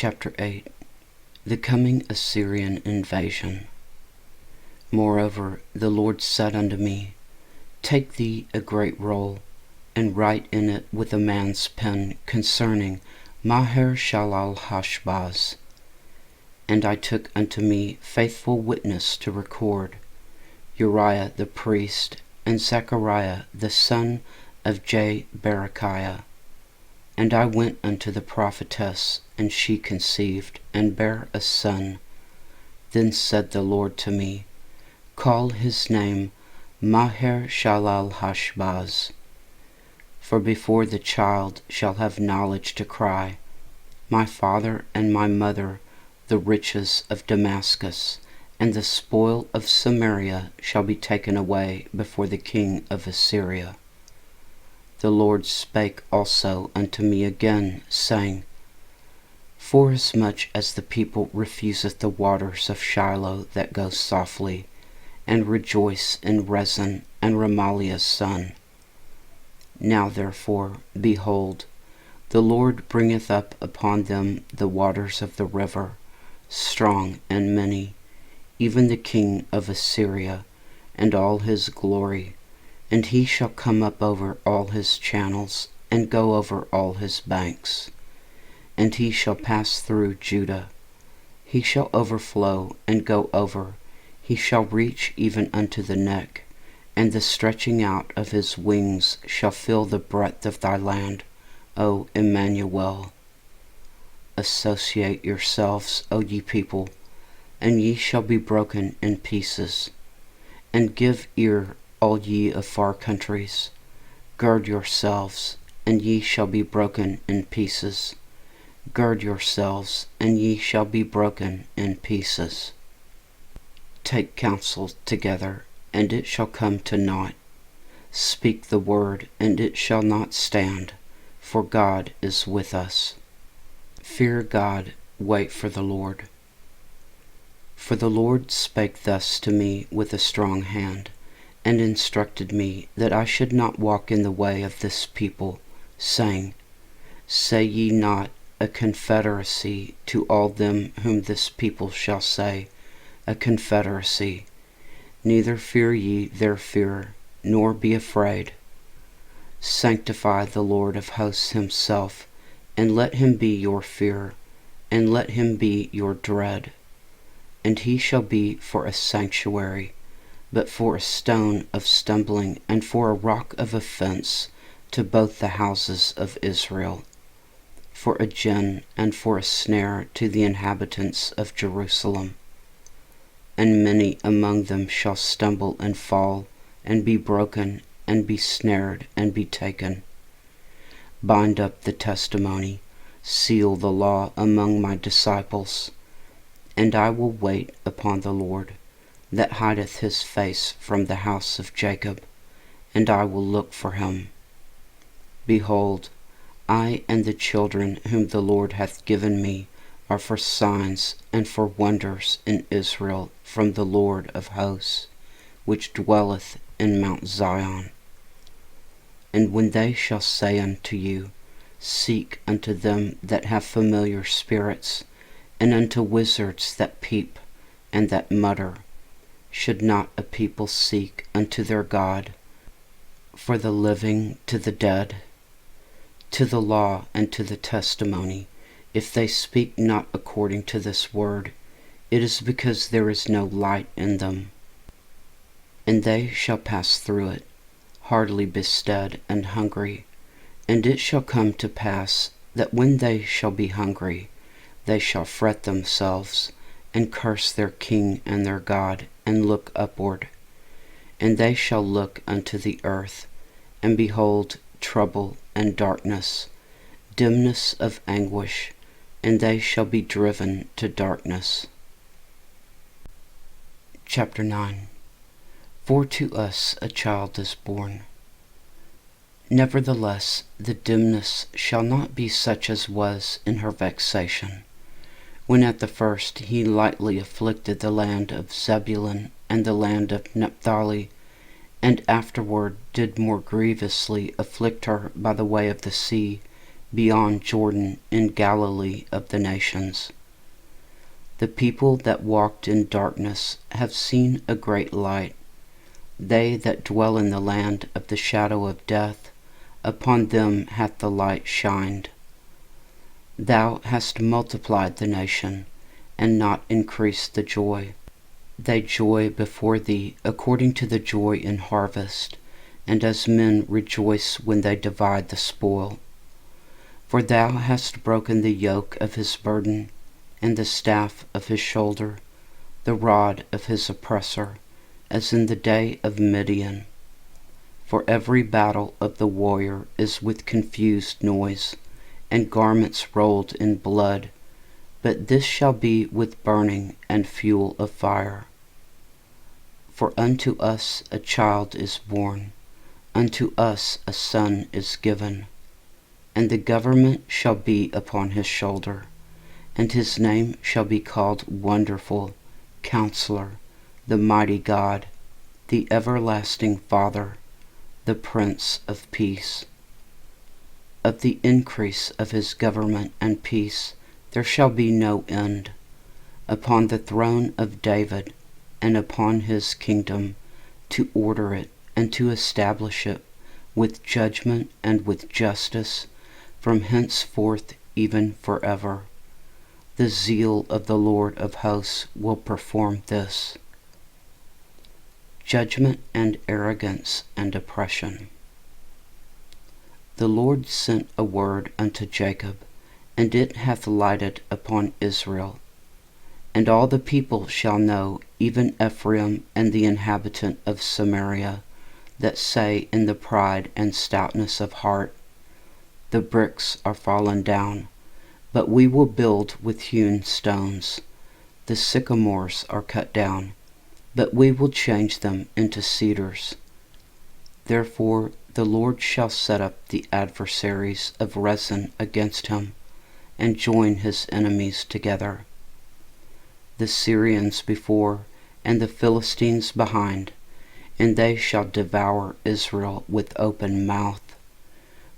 Chapter 8. The coming Assyrian invasion. Moreover, the Lord said unto me, Take thee a great roll, and write in it with a man's pen concerning Maher-shalal-hash-baz. And I took unto me faithful witness to record, Uriah the priest, and Zechariah the son of Berechiah. And I went unto the prophetess, and she conceived, and bare a son. Then said the Lord to me, Call his name Maher-shalal-hash-baz. For before the child shall have knowledge to cry, My father and my mother, the riches of Damascus, and the spoil of Samaria shall be taken away before the king of Assyria. The Lord spake also unto me again, saying, Forasmuch as the people refuseth the waters of Shiloh that go softly, and rejoice in Rezin and Remaliah's son. Now therefore, behold, the Lord bringeth up upon them the waters of the river, strong and many, even the king of Assyria, and all his glory, and he shall come up over all his channels, and go over all his banks. And he shall pass through Judah. He shall overflow and go over. He shall reach even unto the neck, and the stretching out of his wings shall fill the breadth of thy land, O Emmanuel. Associate yourselves, O ye people, and ye shall be broken in pieces. And give ear, all ye of far countries. Gird yourselves, and ye shall be broken in pieces. Gird yourselves, and ye shall be broken in pieces. Take counsel together, and it shall come to naught. Speak the word, and it shall not stand, for God is with us. Fear God, wait for the Lord. For the Lord spake thus to me with a strong hand, and instructed me that I should not walk in the way of this people, saying, Say ye not a confederacy to all them whom this people shall say, a confederacy. Neither fear ye their fear, nor be afraid. Sanctify the Lord of hosts himself, and let him be your fear, and let him be your dread. And he shall be for a sanctuary, but for a stone of stumbling, and for a rock of offense to both the houses of Israel, for a gin and for a snare to the inhabitants of Jerusalem. And many among them shall stumble and fall, and be broken, and be snared, and be taken. Bind up the testimony, seal the law among my disciples, and I will wait upon the Lord, that hideth his face from the house of Jacob, and I will look for him. Behold, I and the children whom the Lord hath given me are for signs and for wonders in Israel from the Lord of hosts, which dwelleth in Mount Zion. And when they shall say unto you, Seek unto them that have familiar spirits, and unto wizards that peep and that mutter, should not a people seek unto their God, for the living to the dead? To the law and to the testimony, if they speak not according to this word, it is because there is no light in them. And they shall pass through it, hardly bestead and hungry. And it shall come to pass that when they shall be hungry, they shall fret themselves, and curse their king and their God, and look upward. And they shall look unto the earth, and behold trouble and darkness, dimness of anguish, and they shall be driven to darkness. Chapter 9. For to us a child is born. Nevertheless, the dimness shall not be such as was in her vexation, when at the first he lightly afflicted the land of Zebulun and the land of Naphtali, and afterward did more grievously afflict her by the way of the sea, beyond Jordan in Galilee of the nations. The people that walked in darkness have seen a great light. They that dwell in the land of the shadow of death, upon them hath the light shined. Thou hast multiplied the nation, and not increased the joy. They joy before thee according to the joy in harvest, and as men rejoice when they divide the spoil. For thou hast broken the yoke of his burden, and the staff of his shoulder, the rod of his oppressor, as in the day of Midian. For every battle of the warrior is with confused noise, and garments rolled in blood, but this shall be with burning and fuel of fire. For unto us a child is born, unto us a son is given, and the government shall be upon his shoulder, and his name shall be called Wonderful, Counselor, the Mighty God, the Everlasting Father, the Prince of Peace. Of the increase of his government and peace there shall be no end, upon the throne of David, and upon his kingdom, to order it and to establish it with judgment and with justice from henceforth even forever. The zeal of the Lord of hosts will perform this. Judgment and arrogance and oppression. The Lord sent a word unto Jacob, and it hath lighted upon Israel. And all the people shall know, even Ephraim and the inhabitant of Samaria, that say in the pride and stoutness of heart, The bricks are fallen down, but we will build with hewn stones. The sycamores are cut down, but we will change them into cedars. Therefore the Lord shall set up the adversaries of Rezin against him, and join his enemies together. The Syrians before, and the Philistines behind, and they shall devour Israel with open mouth.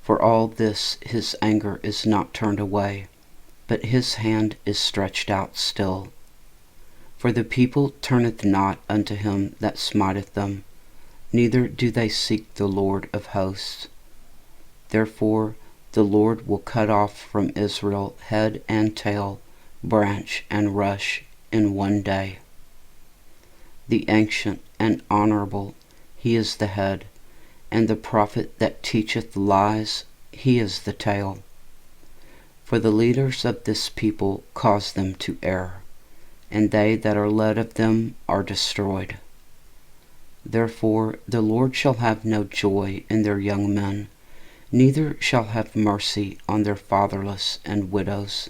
For all this his anger is not turned away, but his hand is stretched out still. For the people turneth not unto him that smiteth them, neither do they seek the Lord of hosts. Therefore the Lord will cut off from Israel head and tail, branch and rush in one day. The ancient and honorable, he is the head, and the prophet that teacheth lies, he is the tail. For the leaders of this people cause them to err, and they that are led of them are destroyed. Therefore the Lord shall have no joy in their young men, neither shall have mercy on their fatherless and widows.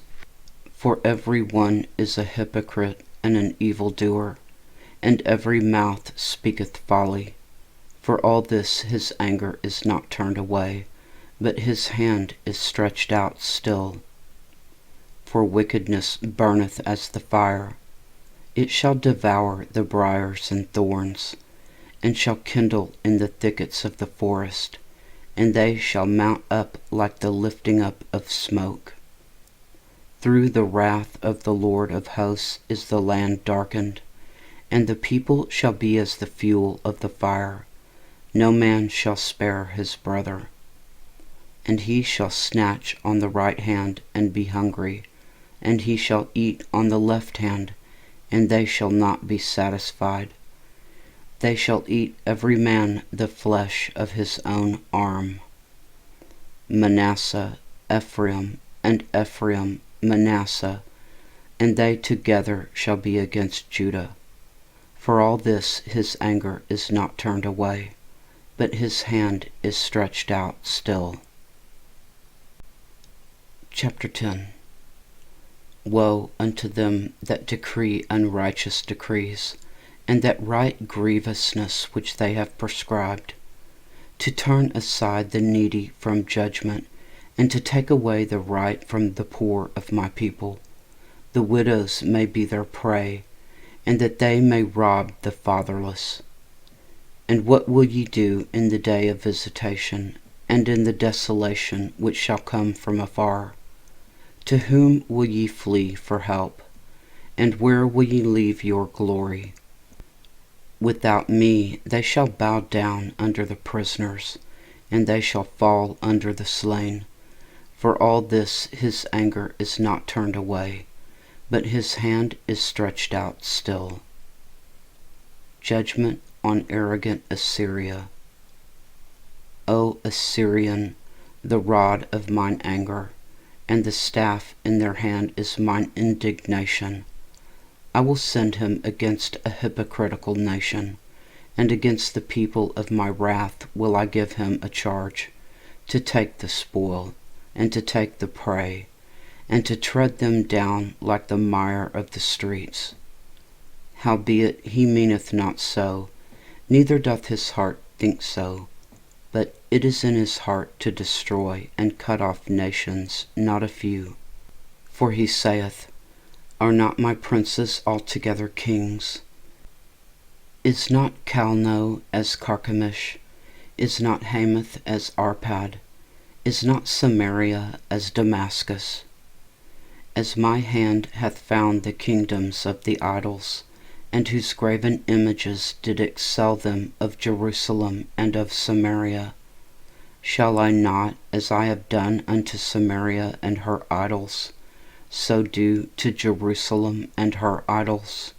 For every one is a hypocrite and an evildoer, and every mouth speaketh folly. For all this his anger is not turned away, but his hand is stretched out still. For wickedness burneth as the fire, it shall devour the briars and thorns, and shall kindle in the thickets of the forest, and they shall mount up like the lifting up of smoke. Through the wrath of the Lord of hosts is the land darkened, and the people shall be as the fuel of the fire. No man shall spare his brother. And he shall snatch on the right hand and be hungry, and he shall eat on the left hand, and they shall not be satisfied. They shall eat every man the flesh of his own arm. Manasseh, Ephraim, and Ephraim, Manasseh, and they together shall be against Judah. For all this his anger is not turned away, but his hand is stretched out still. Chapter 10. Woe unto them that decree unrighteous decrees, and that write grievousness which they have prescribed, to turn aside the needy from judgment, and to take away the right from the poor of my people. The widows may be their prey, and that they may rob the fatherless. And what will ye do in the day of visitation, and in the desolation which shall come from afar. To whom will ye flee for help? And where will ye leave your glory? Without me they shall bow down under the prisoners, and they shall fall under the slain. For all this his anger is not turned away, but his hand is stretched out still. Judgment on arrogant Assyria. O Assyrian, the rod of mine anger, and the staff in their hand is mine indignation. I will send him against a hypocritical nation, and against the people of my wrath will I give him a charge, to take the spoil, and to take the prey, and to tread them down like the mire of the streets. Howbeit he meaneth not so, neither doth his heart think so, but it is in his heart to destroy and cut off nations, not a few. For he saith, Are not my princes altogether kings? Is not Calno as Carchemish? Is not Hamath as Arpad? Is not Samaria as Damascus? As my hand hath found the kingdoms of the idols, and whose graven images did excel them of Jerusalem and of Samaria, shall I not, as I have done unto Samaria and her idols, so do to Jerusalem and her idols?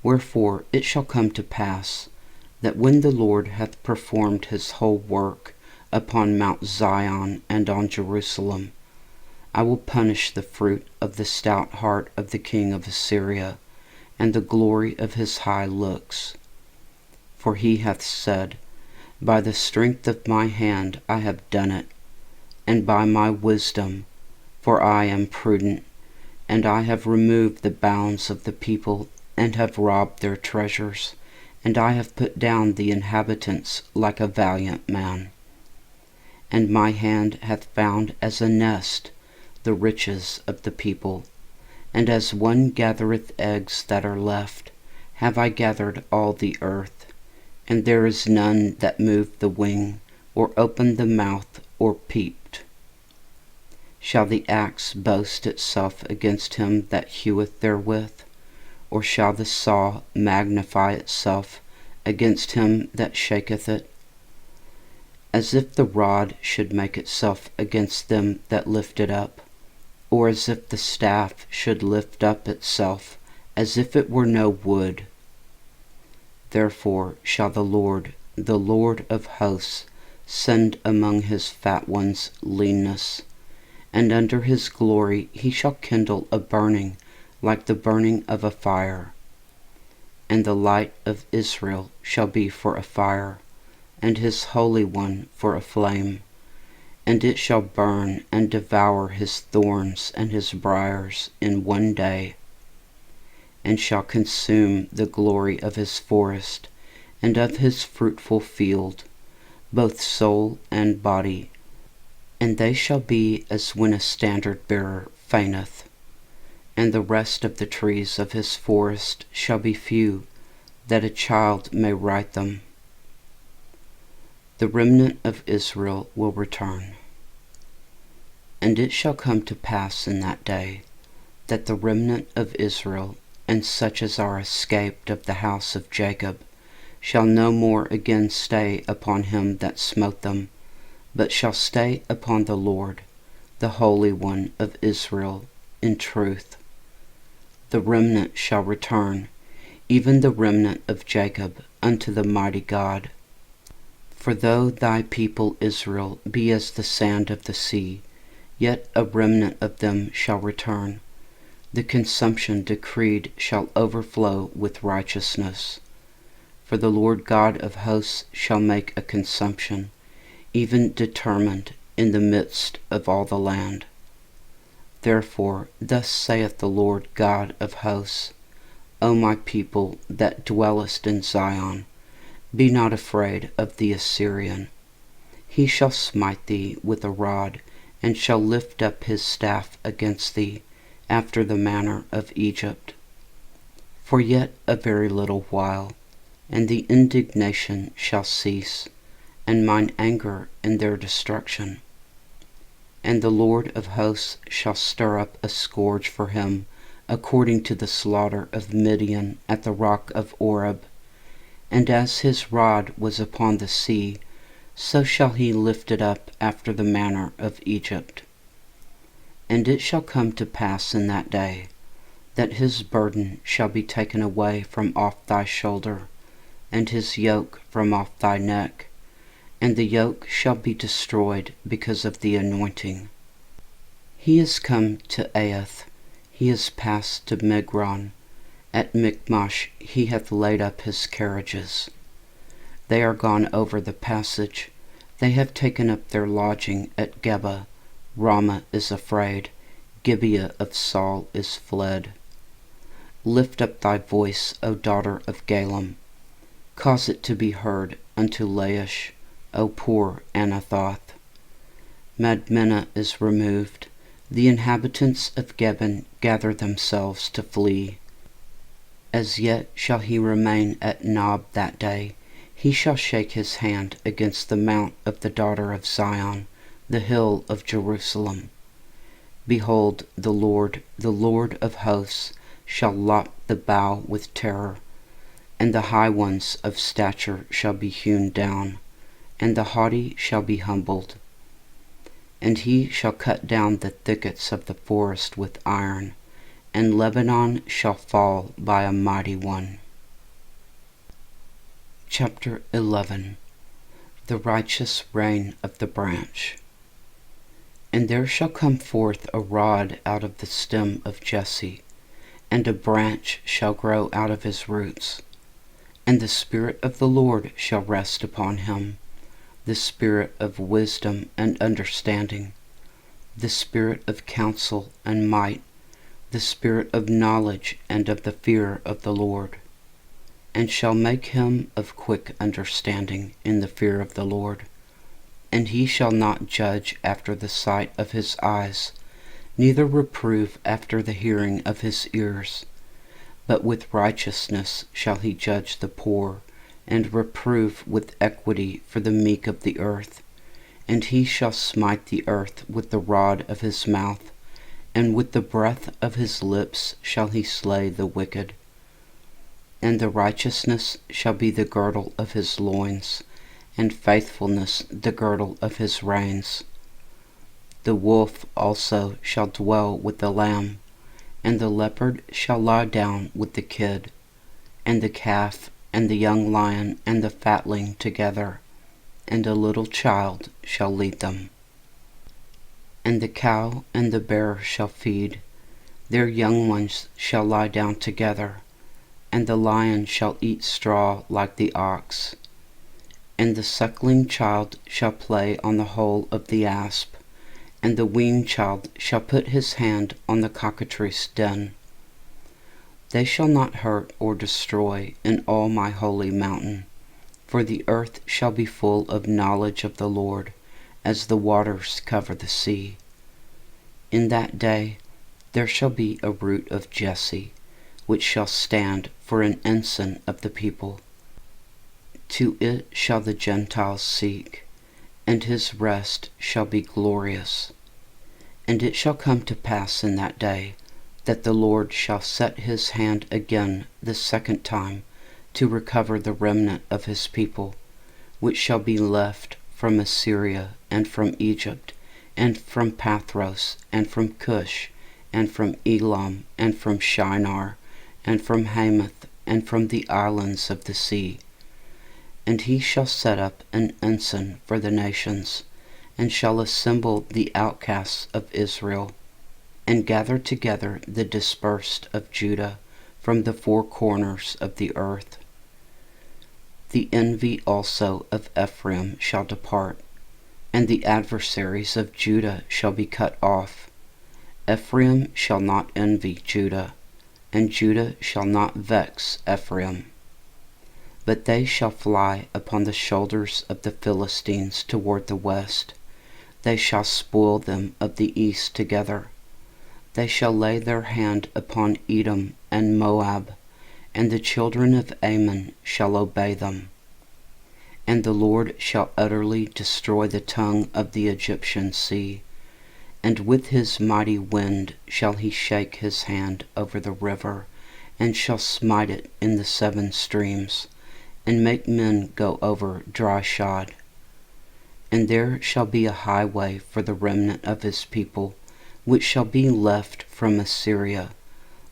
Wherefore it shall come to pass, that when the Lord hath performed his whole work upon Mount Zion and on Jerusalem, I will punish the fruit of the stout heart of the king of Assyria, and the glory of his high looks. For he hath said, By the strength of my hand I have done it, and by my wisdom, for I am prudent, and I have removed the bounds of the people, and have robbed their treasures, and I have put down the inhabitants like a valiant man. And my hand hath found as a nest the riches of the people, and as one gathereth eggs that are left, have I gathered all the earth, and there is none that moved the wing, or opened the mouth, or peeped. Shall the axe boast itself against him that heweth therewith? Or shall the saw magnify itself against him that shaketh it? As if the rod should make itself against them that lift it up, or as if the staff should lift up itself, as if it were no wood. Therefore shall the Lord of hosts, send among his fat ones leanness, and under his glory he shall kindle a burning like the burning of a fire. And the light of Israel shall be for a fire, and his Holy One for a flame. And it shall burn and devour his thorns and his briars in one day, and shall consume the glory of his forest and of his fruitful field, both soul and body. And they shall be as when a standard-bearer fainteth, and the rest of the trees of his forest shall be few, that a child may write them. The remnant of Israel will return. And it shall come to pass in that day, that the remnant of Israel, and such as are escaped of the house of Jacob, shall no more again stay upon him that smote them, but shall stay upon the Lord, the Holy One of Israel, in truth. The remnant shall return, even the remnant of Jacob, unto the mighty God. For though thy people Israel be as the sand of the sea, yet a remnant of them shall return. The consumption decreed shall overflow with righteousness. For the Lord God of hosts shall make a consumption, even determined in the midst of all the land. Therefore thus saith the Lord God of hosts, O my people that dwellest in Zion, be not afraid of the Assyrian. He shall smite thee with a rod, and shall lift up his staff against thee, after the manner of Egypt. For yet a very little while, and the indignation shall cease, and mine anger in their destruction. And the Lord of hosts shall stir up a scourge for him, according to the slaughter of Midian at the rock of Oreb. And as his rod was upon the sea, so shall he lift it up after the manner of Egypt. And it shall come to pass in that day, that his burden shall be taken away from off thy shoulder, and his yoke from off thy neck, and the yoke shall be destroyed because of the anointing. He is come to Aiath, he is passed to Migron. At Michmash he hath laid up his carriages. They are gone over the passage, they have taken up their lodging at Geba. Ramah is afraid, Gibeah of Saul is fled. Lift up thy voice, O daughter of Galem, cause it to be heard unto Laish, O poor Anathoth. Madmenah is removed, the inhabitants of Gebim gather themselves to flee. As yet shall he remain at Nob that day, he shall shake his hand against the mount of the daughter of Zion, the hill of Jerusalem. Behold, the Lord of hosts, shall lop the bough with terror, and the high ones of stature shall be hewn down, and the haughty shall be humbled. And he shall cut down the thickets of the forest with iron, and Lebanon shall fall by a mighty one. Chapter 11. The righteous reign of the branch. And there shall come forth a rod out of the stem of Jesse, and a branch shall grow out of his roots. And the Spirit of the Lord shall rest upon him, the Spirit of wisdom and understanding, the Spirit of counsel and might, the Spirit of knowledge and of the fear of the Lord. And shall make him of quick understanding in the fear of the Lord. And he shall not judge after the sight of his eyes, neither reprove after the hearing of his ears. But with righteousness shall he judge the poor, and reprove with equity for the meek of the earth. And he shall smite the earth with the rod of his mouth, and with the breath of his lips shall he slay the wicked. And the righteousness shall be the girdle of his loins, and faithfulness the girdle of his reins. The wolf also shall dwell with the lamb, and the leopard shall lie down with the kid, and the calf and the young lion and the fatling together, and a little child shall lead them. And the cow and the bear shall feed, their young ones shall lie down together, and the lion shall eat straw like the ox. And the suckling child shall play on the hole of the asp, and the weaned child shall put his hand on the cockatrice den. They shall not hurt or destroy in all my holy mountain, for the earth shall be full of knowledge of the Lord, as the waters cover the sea. In that day there shall be a root of Jesse, which shall stand for an ensign of the people. To it shall the Gentiles seek, and his rest shall be glorious. And it shall come to pass in that day, that the Lord shall set his hand again the second time to recover the remnant of his people, which shall be left from Assyria, and from Egypt, and from Pathros, and from Cush, and from Elam, and from Shinar, and from Hamath, and from the islands of the sea. And he shall set up an ensign for the nations, and shall assemble the outcasts of Israel, and gather together the dispersed of Judah from the four corners of the earth. The envy also of Ephraim shall depart, and the adversaries of Judah shall be cut off. Ephraim shall not envy Judah, and Judah shall not vex Ephraim. But they shall fly upon the shoulders of the Philistines toward the west. They shall spoil them of the east together. They shall lay their hand upon Edom and Moab, and the children of Ammon shall obey them. And the Lord shall utterly destroy the tongue of the Egyptian sea, and with his mighty wind shall he shake his hand over the river, and shall smite it in the 7 streams, and make men go over dry shod. And there shall be a highway for the remnant of his people, which shall be left from Assyria,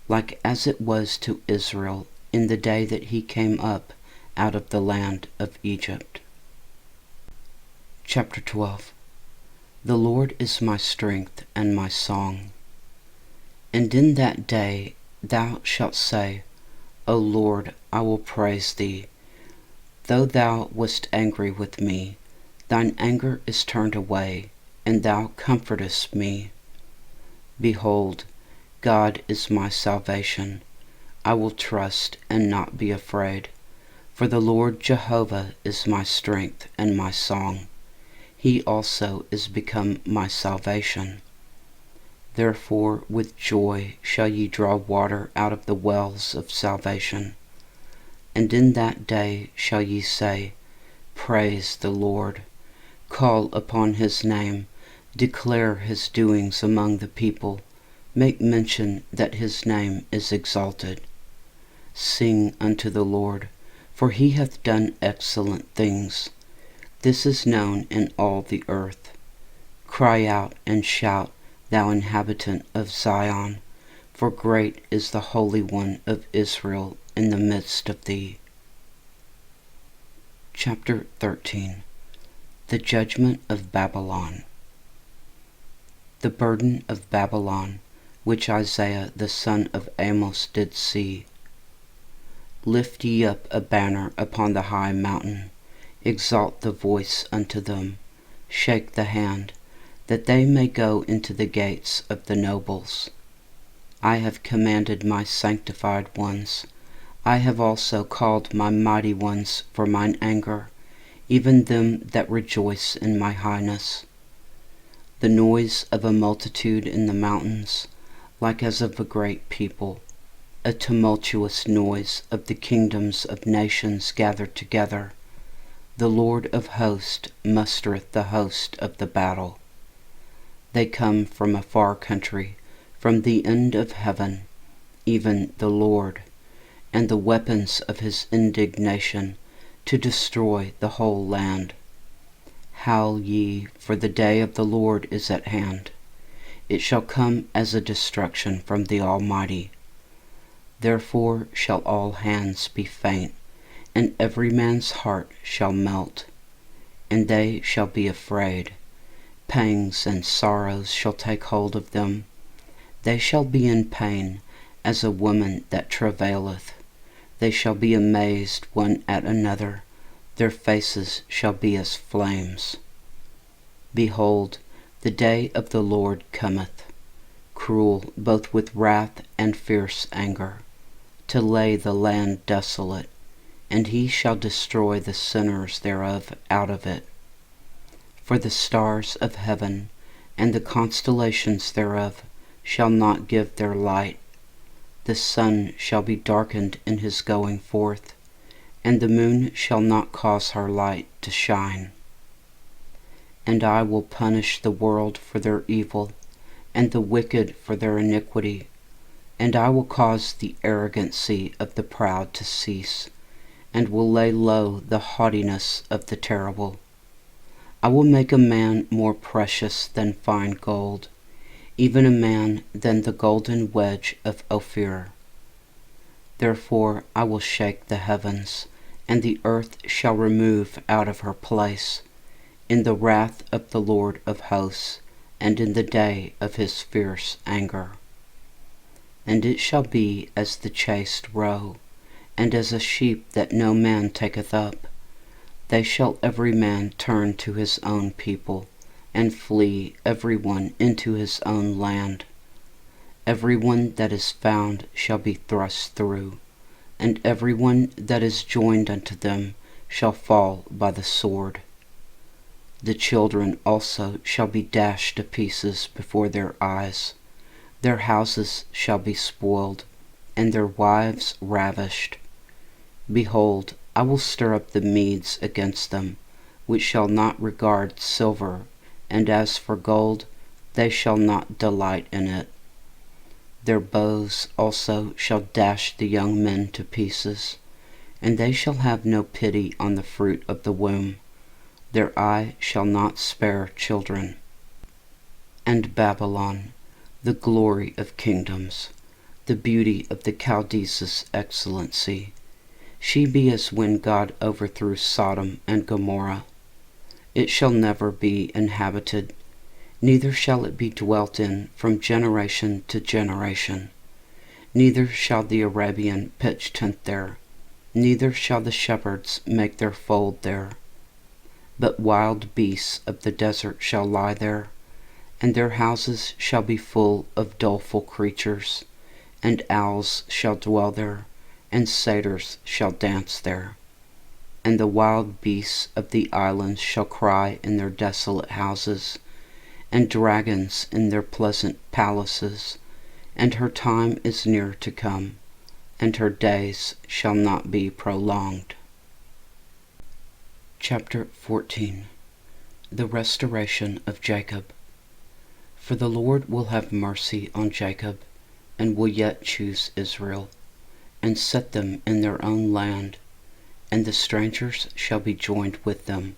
like as it was to Israel in the day that he came up out of the land of Egypt. Chapter 12. The Lord is my strength and my song. And in that day thou shalt say, O Lord, I will praise thee. Though thou wast angry with me, thine anger is turned away, and thou comfortest me. Behold, God is my salvation. I will trust and not be afraid. For the Lord Jehovah is my strength and my song. He also is become my salvation. Therefore with joy shall ye draw water out of the wells of salvation. And in that day shall ye say, Praise the Lord. Call upon his name. Declare his doings among the people. Make mention that his name is exalted. Sing unto the Lord, for he hath done excellent things. This is known in all the earth. Cry out and shout, thou inhabitant of Zion, for great is the Holy One of Israel in the midst of thee. Chapter 13. The Judgment of Babylon. The burden of Babylon, which Isaiah the son of Amos did see. Lift ye up a banner upon the high mountain, exalt the voice unto them, shake the hand, that they may go into the gates of the nobles. I have commanded my sanctified ones, I have also called my mighty ones for mine anger, even them that rejoice in my highness. The noise of a multitude in the mountains, like as of a great people, a tumultuous noise of the kingdoms of nations gathered together. The Lord of hosts mustereth the host of the battle. They come from a far country, from the end of heaven, even the Lord, and the weapons of his indignation, to destroy the whole land. Howl ye, for the day of the Lord is at hand. It shall come as a destruction from the Almighty. Therefore shall all hands be faint, and every man's heart shall melt, and they shall be afraid. Pangs and sorrows shall take hold of them. They shall be in pain, as a woman that travaileth. They shall be amazed one at another. Their faces shall be as flames. Behold, the day of the Lord cometh, cruel both with wrath and fierce anger, to lay the land desolate, and he shall destroy the sinners thereof out of it. For the stars of heaven and the constellations thereof shall not give their light. The sun shall be darkened in his going forth, and the moon shall not cause her light to shine. And I will punish the world for their evil, and the wicked for their iniquity, and I will cause the arrogancy of the proud to cease, and will lay low the haughtiness of the terrible. I will make a man more precious than fine gold, even a man than the golden wedge of Ophir. Therefore I will shake the heavens, and the earth shall remove out of her place, in the wrath of the Lord of hosts, and in the day of his fierce anger. And it shall be as the chased roe, and as a sheep that no man taketh up. They shall every man turn to his own people, and flee every one into his own land. Every one that is found shall be thrust through, and every one that is joined unto them shall fall by the sword. The children also shall be dashed to pieces before their eyes. Their houses shall be spoiled, and their wives ravished. Behold, I will stir up the Medes against them, which shall not regard silver, and as for gold, they shall not delight in it. Their bows also shall dash the young men to pieces, and they shall have no pity on the fruit of the womb. Their eye shall not spare children. And Babylon, the glory of kingdoms, the beauty of the Chaldees' excellency, she be as when God overthrew Sodom and Gomorrah. It shall never be inhabited, neither shall it be dwelt in from generation to generation. Neither shall the Arabian pitch tent there, neither shall the shepherds make their fold there. But wild beasts of the desert shall lie there, and their houses shall be full of doleful creatures, and owls shall dwell there, and satyrs shall dance there. And the wild beasts of the islands shall cry in their desolate houses, and dragons in their pleasant palaces. And her time is near to come, and her days shall not be prolonged. Chapter 14. The restoration of Jacob. For the Lord will have mercy on Jacob, and will yet choose Israel, and set them in their own land. And the strangers shall be joined with them,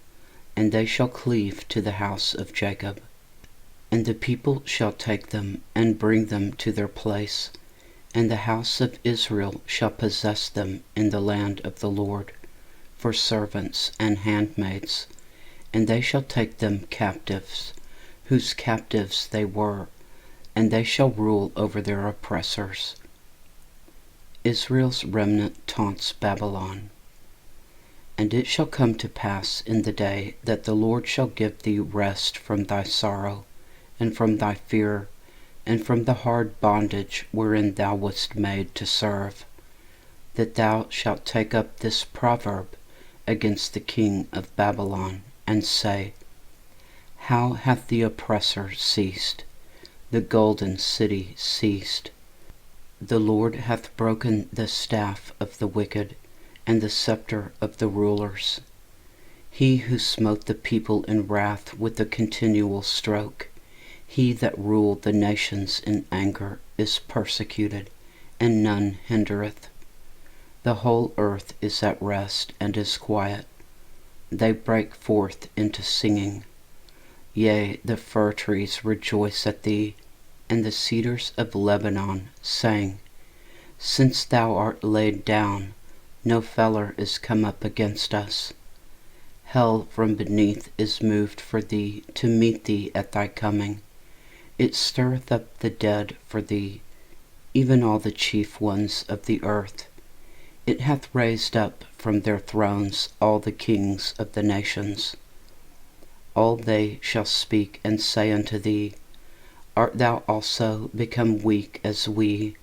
and they shall cleave to the house of Jacob. And the people shall take them, and bring them to their place, and the house of Israel shall possess them in the land of the Lord, for servants and handmaids, and they shall take them captives, whose captives they were, and they shall rule over their oppressors. Israel's remnant taunts Babylon. And it shall come to pass in the day that the Lord shall give thee rest from thy sorrow, and from thy fear, and from the hard bondage wherein thou wast made to serve, that thou shalt take up this proverb against the king of Babylon, and say, How hath the oppressor ceased, the golden city ceased? The Lord hath broken the staff of the wicked, and the scepter of the rulers. He who smote the people in wrath with a continual stroke, he that ruled the nations in anger, is persecuted, and none hindereth. The whole earth is at rest and is quiet. They break forth into singing. Yea, the fir trees rejoice at thee, and the cedars of Lebanon sang. Since thou art laid down, no feller is come up against us. Hell from beneath is moved for thee to meet thee at thy coming. It stirreth up the dead for thee, even all the chief ones of the earth. It hath raised up from their thrones all the kings of the nations. All they shall speak and say unto thee, Art thou also become weak as we?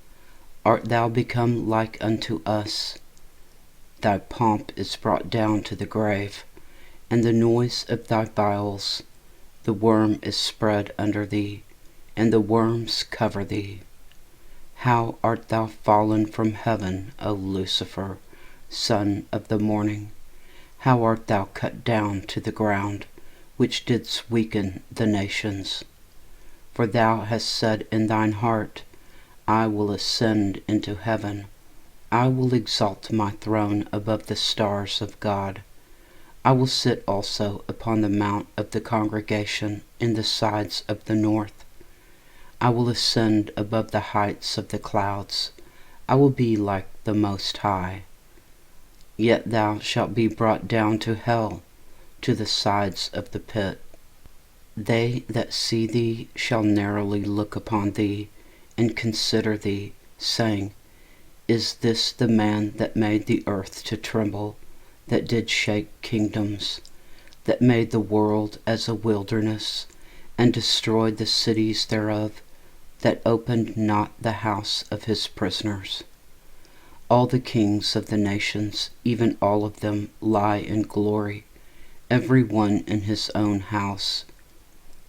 Art thou become like unto us? Thy pomp is brought down to the grave, and the noise of thy bowels. The worm is spread under thee, and the worms cover thee. How art thou fallen from heaven, O Lucifer, son of the morning? How art thou cut down to the ground, which didst weaken the nations? For thou hast said in thine heart, I will ascend into heaven. I will exalt my throne above the stars of God. I will sit also upon the mount of the congregation in the sides of the north. I will ascend above the heights of the clouds. I will be like the Most High. Yet thou shalt be brought down to hell, to the sides of the pit. They that see thee shall narrowly look upon thee, and consider thee, saying, Is this the man that made the earth to tremble, that did shake kingdoms, that made the world as a wilderness, and destroyed the cities thereof, that opened not the house of his prisoners? All the kings of the nations, even all of them, lie in glory, every one in his own house.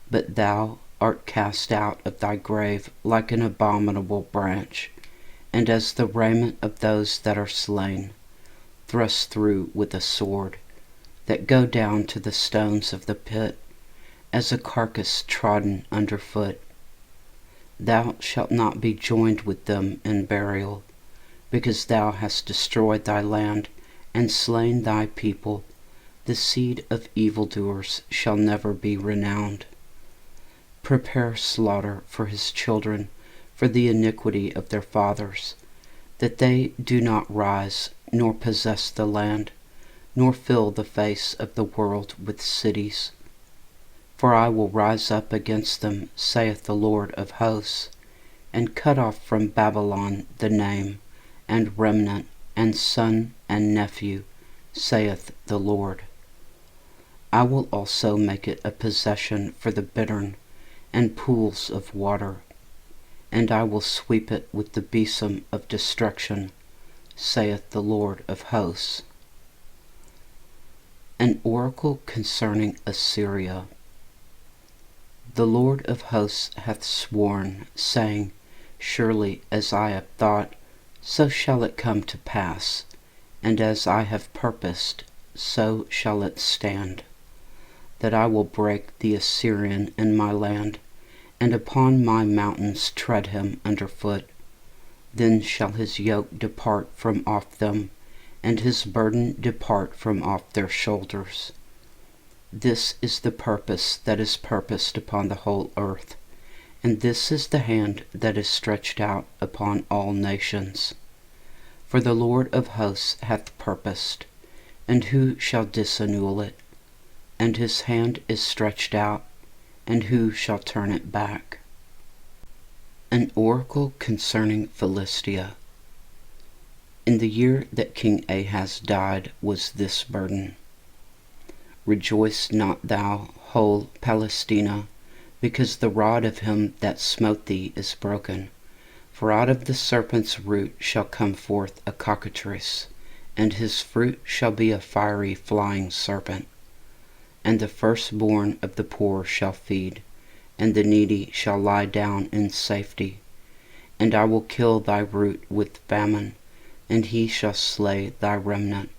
But thou art cast out of thy grave like an abominable branch, and as the raiment of those that are slain. thrust through with a sword, that go down to the stones of the pit, as a carcass trodden under foot. Thou shalt not be joined with them in burial, because thou hast destroyed thy land and slain thy people. The seed of evildoers shall never be renowned. Prepare slaughter for his children, for the iniquity of their fathers, that they do not rise, nor possess the land, nor fill the face of the world with cities. For I will rise up against them, saith the Lord of hosts, and cut off from Babylon the name, and remnant, and son, and nephew, saith the Lord. I will also make it a possession for the bittern, and pools of water, and I will sweep it with the besom of destruction, saith the Lord of hosts. An oracle concerning Assyria. The Lord of hosts hath sworn, saying, Surely as I have thought, so shall it come to pass, and as I have purposed, so shall it stand, that I will break the Assyrian in my land, and upon my mountains tread him under foot. Then shall his yoke depart from off them, and his burden depart from off their shoulders. This is the purpose that is purposed upon the whole earth, and this is the hand that is stretched out upon all nations. For the Lord of hosts hath purposed, and who shall disannul it? And his hand is stretched out, and who shall turn it back? An oracle concerning Philistia. In the year that King Ahaz died was this burden. Rejoice not thou, whole Palestina, because the rod of him that smote thee is broken. For out of the serpent's root shall come forth a cockatrice, and his fruit shall be a fiery flying serpent. And the firstborn of the poor shall feed, and the needy shall lie down in safety. And I will kill thy root with famine, and he shall slay thy remnant.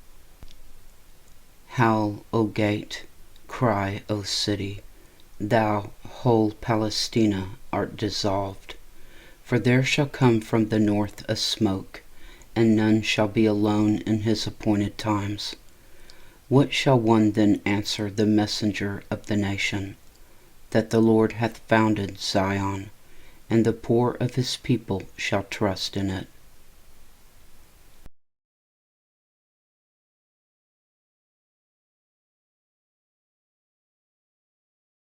Howl, O gate, cry, O city, thou, whole Palestina, art dissolved. For there shall come from the north a smoke, and none shall be alone in his appointed times. What shall one then answer the messenger of the nation? That the Lord hath founded Zion, and the poor of his people shall trust in it.